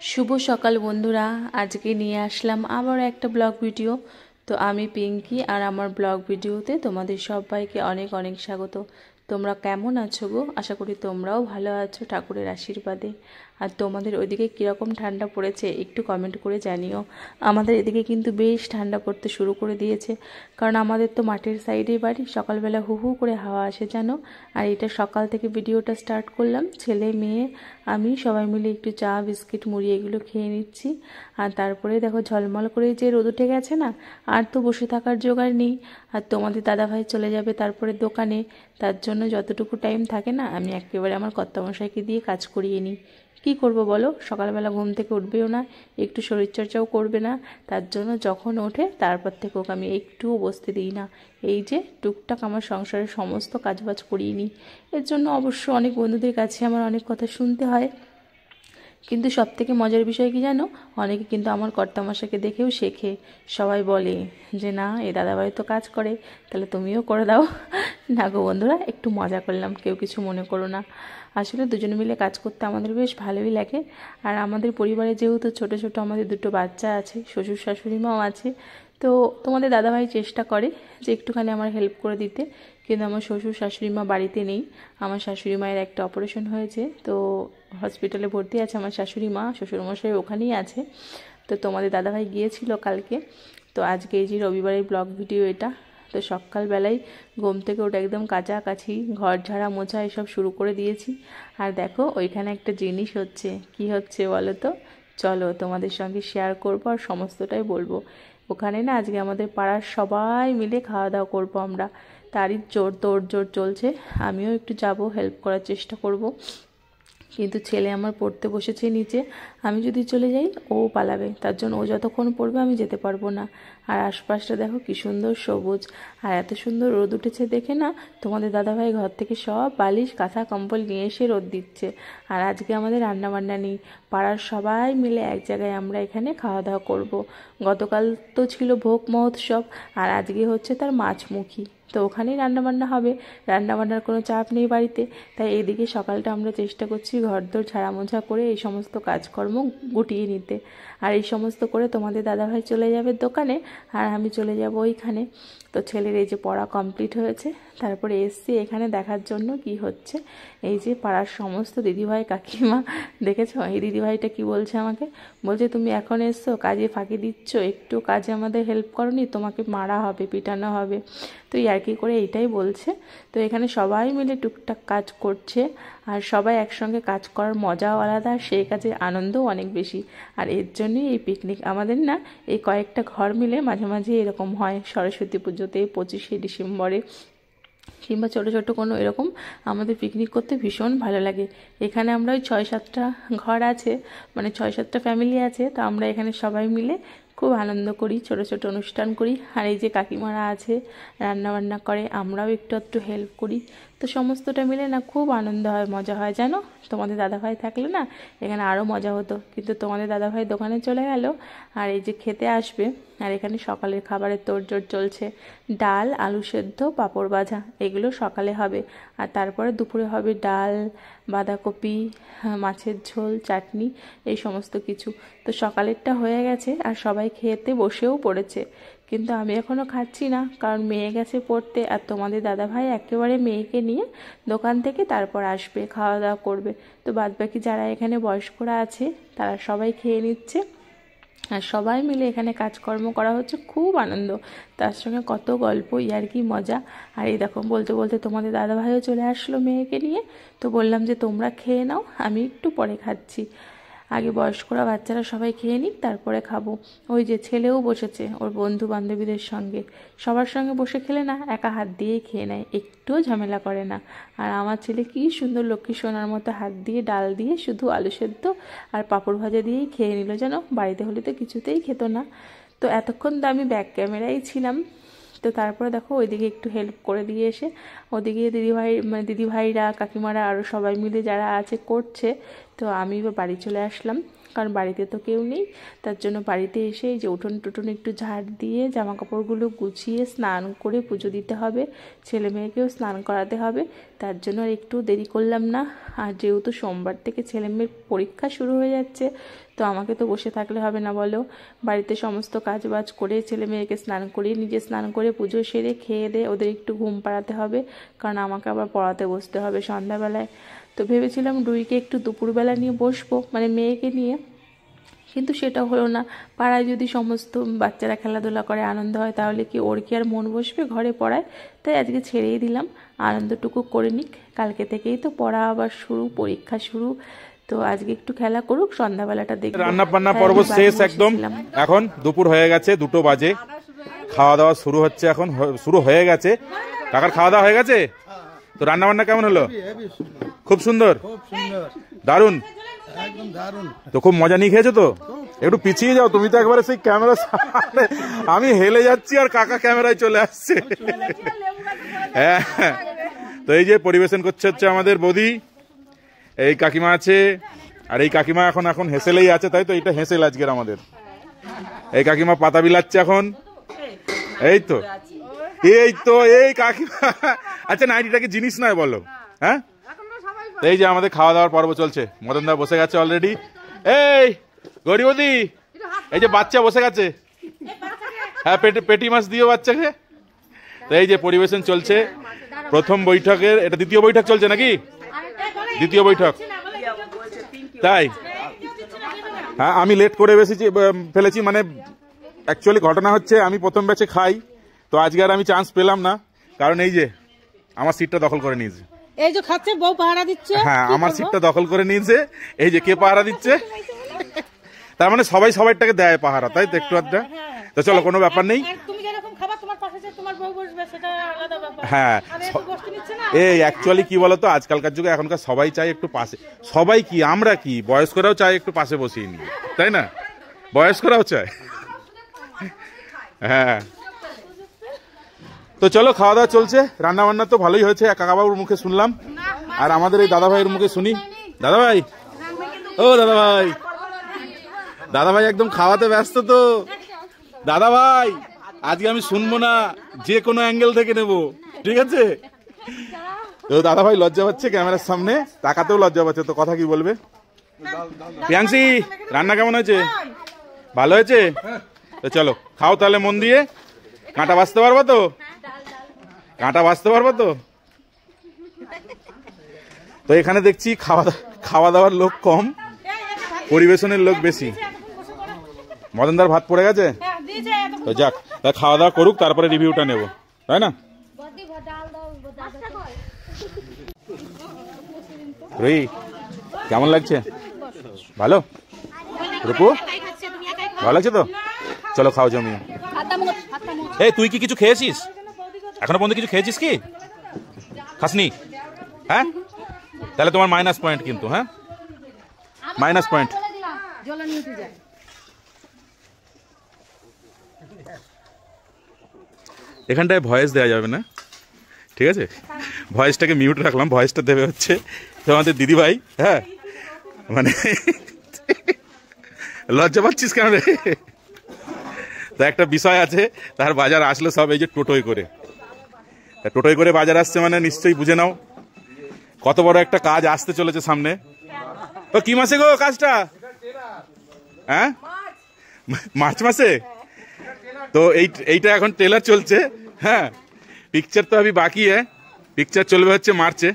শুভ সকাল বন্ধুরা, আজকে নিয়ে আসলাম আবার একটা ব্লগ ভিডিও। তো আমি পিঙ্কি আর আমার ব্লগ ভিডিওতে তোমাদের সবাইকে অনেক অনেক স্বাগত। তোমরা কেমন আছো গো? আশা করি তোমরাও ভালো আছো ঠাকুরের আশীর্বাদে। আর তোমাদের ওইদিকে কীরকম ঠান্ডা পড়েছে একটু কমেন্ট করে জানিও। আমাদের এদিকে কিন্তু বেশ ঠান্ডা পড়তে শুরু করে দিয়েছে, কারণ আমাদের তো মাঠের সাইডেই বাড়ি। সকালবেলা হু হু করে হাওয়া আসে জানো। আর এটা সকাল থেকে ভিডিওটা স্টার্ট করলাম, ছেলে মেয়ে আমি সবাই মিলে একটু চা বিস্কিট মুড়ি এগুলো খেয়ে নিচ্ছি। আর তারপরে দেখো ঝলমল করে যে রোদ উঠে গেছে না, আর তো বসে থাকার জোগাড় নেই। আর তোমাদের দাদাভাই চলে যাবে তারপরে দোকানে, তার জন্য যতটুকু টাইম থাকে না আমি একেবারে আমার কর্তামশাইকে দিয়ে কাজ করিয়ে নিই। কী করব বলো, সকালবেলা ঘুম থেকে উঠবেও না, একটু শরীরচর্চাও করবে না, তার জন্য যখন ওঠে তারপর থেকে ওকে আমি একটুও বসতে দিই না। এই যে টুকটাক আমার সংসারের সমস্ত কাজবাজ করিয়ে নিই। এর জন্য অবশ্য অনেক বন্ধুদের কাছে আমার অনেক কথা শুনতে হয়, কিন্তু সবথেকে মজার বিষয় কি জানো, অনেকে কিন্তু আমার কর্তামশাইকে দেখেও শেখে। সবাই বলে যে না, এ দাদাভাই তো কাজ করে, তাহলে তুমিও করে দাও। না গো বন্ধুরা, একটু মজা করলাম, কেউ কিছু মনে করো না। আসলে দুজনে মিলে কাজ করতে আমাদের বেশ ভালোই লাগে। আর আমাদের পরিবারে যেহেতু ছোট ছোট আমাদের দুটো বাচ্চা আছে, শ্বশুর শাশুড়িমাও আছে, তো তোমাদের দাদাভাই চেষ্টা করে যে একটুখানি আমার হেল্প করে দিতে। কিন্তু আমার শ্বশুর শাশুড়িমা বাড়িতে নেই। আমার শাশুড়ি মায়ের একটা অপারেশন হয়েছে, তো হসপিটালে ভর্তি আছে আমার শাশুড়ি মা, শ্বশুরমশাই ওখানেই আছে। তো তোমাদের দাদাভাই গিয়েছিল কালকে। তো আজকে এই যে রবিবারের ব্লগ ভিডিও এটা। তো সকালবেলায় ঘুম থেকে ওটা একদম কাচাকাছি ঘর ঝাড়া মোছা এসব শুরু করে দিয়েছি। আর দেখো ওইখানে একটা জিনিস হচ্ছে, কি হচ্ছে বলো তো? চলো তোমাদের সঙ্গে শেয়ার করবো আর সমস্তটাই বলবো। ওখানে না আজকে আমাদের পাড়ার সবাই মিলে খাওয়া দাওয়া করবো আমরা, তারই তোড়জোড় চলছে। আমিও একটু যাব, হেল্প করার চেষ্টা করব। কিন্তু ছেলে আমার পড়তে বসেছে নিচে, আমি যদি চলে যাই ও পালাবে, তার জন্য ও যতক্ষণ পড়বে আমি যেতে পারবো না। আর আশপাশটা দেখো কি সুন্দর সবুজ, আর এত সুন্দর রোদ উঠেছে দেখে না, তোমাদের দাদাভাই ঘর থেকে সব বালিশ কাঁথা কম্বল নিয়ে এসে রোদ দিচ্ছে। আর আজকে আমাদের রান্নাবান্না নেই, পাড়ার সবাই মিলে এক জায়গায় আমরা এখানে খাওয়া দাওয়া করব। গতকাল তো ছিল ভোগ মহোৎসব, আর আজকে হচ্ছে তার মাছমুখী, তো ওখানেই রান্নাবান্না হবে। রান্নাবান্নার কোনো চাপ নেই বাড়িতে, তাই এইদিকে সকালটা আমরা চেষ্টা করছি ঘরদোর ঝাড়া মোছা করে এই সমস্ত কাজকর্ম গুটিয়ে নিতে। আর এই সমস্ত করে তোমাদের দাদাভাই চলে যাবে দোকানে, আর আমি চলে যাব ওইখানে। তো ছেলের এই যে পড়া কমপ্লিট হয়েছে, তারপরে এসছি এখানে দেখার জন্য কি হচ্ছে। এই যে পাড়ার সমস্ত দিদিভাই কাকিমা, দেখেছো এই দিদিভাইটা কি বলছে আমাকে? বলছে তুমি এখন এসছো, কাজে ফাঁকি দিচ্ছ, একটু কাজে আমাদের হেল্প করনি, তোমাকে মারা হবে, পিটানো হবে। তো ইয়ার্কি করে এইটাই বলছে। তো এখানে সবাই মিলে টুকটাক কাজ করছে, আর সবাই একসঙ্গে কাজ করার মজাও আলাদা, আর সেই কাজের আনন্দও অনেক বেশি। আর এর জন্যই এই পিকনিক আমাদের না, এই কয়েকটা ঘর মিলে মাঝে মাঝে এরকম হয়, সরস্বতী পুজোতে, 25শে ডিসেম্বরে, কিংবা ছোটো ছোটো কোনো এরকম আমাদের পিকনিক করতে ভীষণ ভালো লাগে। এখানে আমরা ওই 6-7টা ঘর আছে, মানে 6-7টা ফ্যামিলি আছে, তো আমরা এখানে সবাই মিলে খুব আনন্দ করি, ছোটো ছোটো অনুষ্ঠান করি। আর এই যে কাকিমারা আছে রান্নাবান্না করে, আমরাও একটু একটু হেল্প করি। তো সমস্তটা মিলে না খুব আনন্দ হয়, মজা হয় জানো। তোমাদের দাদাভাই থাকলে না এখানে আরও মজা হতো, কিন্তু তোমাদের দাদাভাই দোকানে চলে গেল। আর এই যে খেতে আসবে, আর এখানে সকালের খাবারের তোড়জোড় চলছে। ডাল, আলু সেদ্ধ, পাঁপড় ভাজা এগুলো সকালে হবে। আর তারপরে দুপুরে হবে ডাল, বাঁধাকপি, মাছের ঝোল, চাটনি, এই সমস্ত কিছু। তো সকালেরটা হয়ে গেছে, আর সবাই খেতে বসেও পড়েছে। কিন্তু আমি এখনও খাচ্ছি না, কারণ মেয়ে গেছে পড়তে, আর তোমাদের দাদাভাই একেবারে মেয়েকে নিয়ে দোকান থেকে তারপর আসবে, খাওয়া দাওয়া করবে। তো বাদবাকি যারা এখানে বয়স্করা আছে তারা সবাই খেয়ে নিচ্ছে, আর সবাই মিলে এখানে কাজকর্ম করা হচ্ছে, খুব আনন্দ। তার সঙ্গে কত গল্প, ইয়ার্কি, মজা। আর এই দেখো বলতে বলতে তোমাদের দাদাভাইও চলে আসলো মেয়েকে নিয়ে। তো বললাম যে তোমরা খেয়ে নাও, আমি একটু পরে খাচ্ছি, আগে বয়স্করা বাচ্চারা সবাই খেয়ে নিক তারপরে খাবো। ওই যে ছেলেও বসেছে ওর বন্ধু বান্ধবীদের সঙ্গে, সবার সঙ্গে বসে খেলে না একা হাত দিয়েই খেয়ে নেয়, একটুও ঝামেলা করে না। আর আমার ছেলে কি সুন্দর লক্ষ্মী সোনার মতো হাত দিয়ে ডাল দিয়ে শুধু আলু সেদ্ধ আর পাঁপড় ভাজা দিয়েই খেয়ে নিল যেন, বাড়িতে হলে তো কিছুতেই খেত না। তো এতক্ষণ তো আমি ব্যাক ক্যামেরাই ছিলাম। তো তারপরে দেখো ওইদিকে একটু হেল্প করে দিয়ে এসে, ওদিকে দিদিভাইরা কাকিমারা আরও সবাই মিলে যারা আছে করছে। তো তো আমি বাড়ি চলে আসলাম, কারণ বাড়িতে তো কেউ নেই। তার জন্য বাড়িতে এসে যে উঠোন টুটন একটু ঝাড় দিয়ে জামা কাপড়গুলো গুছিয়ে স্নান করে পুজো দিতে হবে, ছেলে মেয়েকেও স্নান করাতে হবে। তার জন্য আর একটু দেরি করলাম না। আর যেহেতু সোমবার থেকে ছেলে মেয়ের পরীক্ষা শুরু হয়ে যাচ্ছে, তো আমাকে তো বসে থাকলে হবে না বলো। বাড়িতে সমস্ত কাজ বাজ করে ছেলে মেয়েকে স্নান করিয়ে নিজে স্নান করে পুজো সেরে খেয়ে দিয়ে ওদের একটু ঘুম পাড়াতে হবে, কারণ আমাকে আবার পড়াতে বসতে হবে সন্ধ্যাবেলায়। তো ভেবেছিলাম রুইকে একটু দুপুরবেলা নিয়ে বসবো, মানে মেয়েকে নিয়ে, কিন্তু সেটা হলো না। পাড়ায় যদি সমস্ত বাচ্চারা খেলাধুলা করে আনন্দ হয়, তাহলে কি ওর কি আর মন বসবে ঘরে পড়ায়? তাই আজকে ছেড়েই দিলাম, আনন্দটুকু করে নিক। কালকে থেকেই তো পড়া আবার শুরু, পরীক্ষা শুরু। তো আজকে একটু খেলা করুক, সন্ধ্যাবেলাটা দেখব। রান্না বান্না পর্ব শেষ একদম। এখন দুপুর হয়ে গেছে, 2টো বাজে। খাওয়া দাওয়া শুরু হচ্ছে, এখন শুরু হয়ে গেছে। কাকার খাওয়া দাওয়া হয়ে গেছে? তো রান্না বান্না কেমন হলো? খুব সুন্দর, দারুন, তো খুব মজা নিয়ে খেয়েছো তো? একটু পিছিয়ে যাও, তুমি তো একবারে সেই ক্যামেরা সামনে, আমি হেলে যাচ্ছি আর কাকা ক্যামেরায় চলে আসছে। হ্যাঁ, তো এই যে পরিবেশন করছে হচ্ছে আমাদের বৌদি, এই কাকিমা আছে, আর এই কাকিমা এখন এখন হেসেলেই আছে, তাই তো? এটা হেসেল আজকের আমাদের। এই কাকিমা পাতা বিলাচ্ছে এখন, এই তো এই কাকিমা। আচ্ছা, নাইটিটা কি জিনিস নয় বলো? হ্যাঁ, এই যে আমাদের খাওয়া দাওয়ার পর্ব চলছে। মদন দা বসে গেছে অলরেডি। এই গরিবদি, এই যে বাচ্চা বসে গেছে। হ্যাঁ, পেটি মাছ দিও বাচ্চাকে। তো এই যে পরিবেশন চলছে প্রথম বৈঠকের, এটা দ্বিতীয় বৈঠক চলছে নাকি? দ্বিতীয় বৈঠক, তাই? হ্যাঁ, আমি লেট করে ফেলেছি, মানে অ্যাকচুয়ালি ঘটনা হচ্ছে আমি প্রথম ব্যাচে খাই, তো আজকে আর আমি চান্স পেলাম না, কারণ এই যে আমার সিটটা দখল করে নিয়েছে। এই যে খাচ্ছে, বউ পাহারা দিচ্ছে। হ্যাঁ, আমার সিটটা দখল করে নিয়েছে। এই যে কে পাহারা দিচ্ছে, তার মানে সবাই সবাইটাকে দেয় পাহারা, তাই তো? একটু আধটা। তো চলো, কোনো ব্যাপার নেই। তুমি যেরকম খাবার, তোমার পাশে যে তোমার বউ বসবে, সেটা আলাদা ব্যাপার। হ্যাঁ, এই অ্যাকচুয়ালি কি বলতো, আজকালকার যুগে এখনকার সবাই চায় একটু পাশে, সবাই কি, আমরা কি, বয়স্করাও চায় একটু পাশে বসিয়ে নি, তাই না? বয়স্করাও চায়। হ্যাঁ, তো চলো, খাওয়া দাওয়া চলছে। রান্না বান্না তো ভালোই হয়েছে, কাকাবাবুর মুখে শুনলাম, আর আমাদের এই দাদা ভাইয়ের মুখে শুনি। দাদা ভাই, ও দাদা ভাই, দাদা ভাই একদম খাওয়াতে ব্যস্ত তো। দাদা ভাই, আজকে আমি শুনবো না, যে কোনো অ্যাঙ্গেল থেকে নেব, ঠিক আছে? তো দাদা ভাই লজ্জা পাচ্ছে ক্যামেরার সামনে, তাকাতেও লজ্জা পাচ্ছে, তো কথা কি বলবে? প্রিয়াংশী, রান্না কেমন হয়েছে? ভালো হয়েছে? তো চলো খাও তাহলে মন দিয়ে। কাঁটা বাঁচতে পারবো তো? কাঁটা বাঁচতে পারবো তো? তো এখানে দেখছি খাওয়া দাওয়ার লোক কম, পরিবেশনের লোক বেশি। মদনদার ভাত পড়ে গেছে, তো যাক, তা খাওয়া দাওয়া করুক, তারপরে রিভিউটা নেব, তাই না? রুই, কেমন লাগছে? ভালো? রূপু, ভালো লাগছে তো? চলো খাও জমিয়ে। এই তুই কি কিছু খেয়েছিস? এখনো পর্যন্ত কিছু খেয়েছিস কি? খাসনি? হ্যাঁ, তাহলে তোমার মাইনাস পয়েন্ট কিন্তু। হ্যাঁ, মাইনাস পয়েন্ট। এখানটায় ভয়েস দেওয়া যাবে না, ঠিক আছে? ভয়েসটাকে মিউট রাখলাম, ভয়েসটা দেবে হচ্ছে তোমাদের দিদি ভাই। হ্যাঁ, মানে লজ্জা পাচ্ছিস কেন রে? তো একটা বিষয় আছে, তার বাজার আসলে সব এই যে টোটোয় করে বাজার আসছে, মানে নিশ্চয়ই বুঝে নাও কত বড় একটা কাজ আসতে চলেছে সামনে। তো কি মাসে গো কাজটা? হ্যাঁ, মার্চ মাসে। তো এইটা এখন ট্রেলার চলছে। হ্যাঁ, পিকচার তো अभी বাকি, পিকচার চলবে হচ্ছে মার্চে।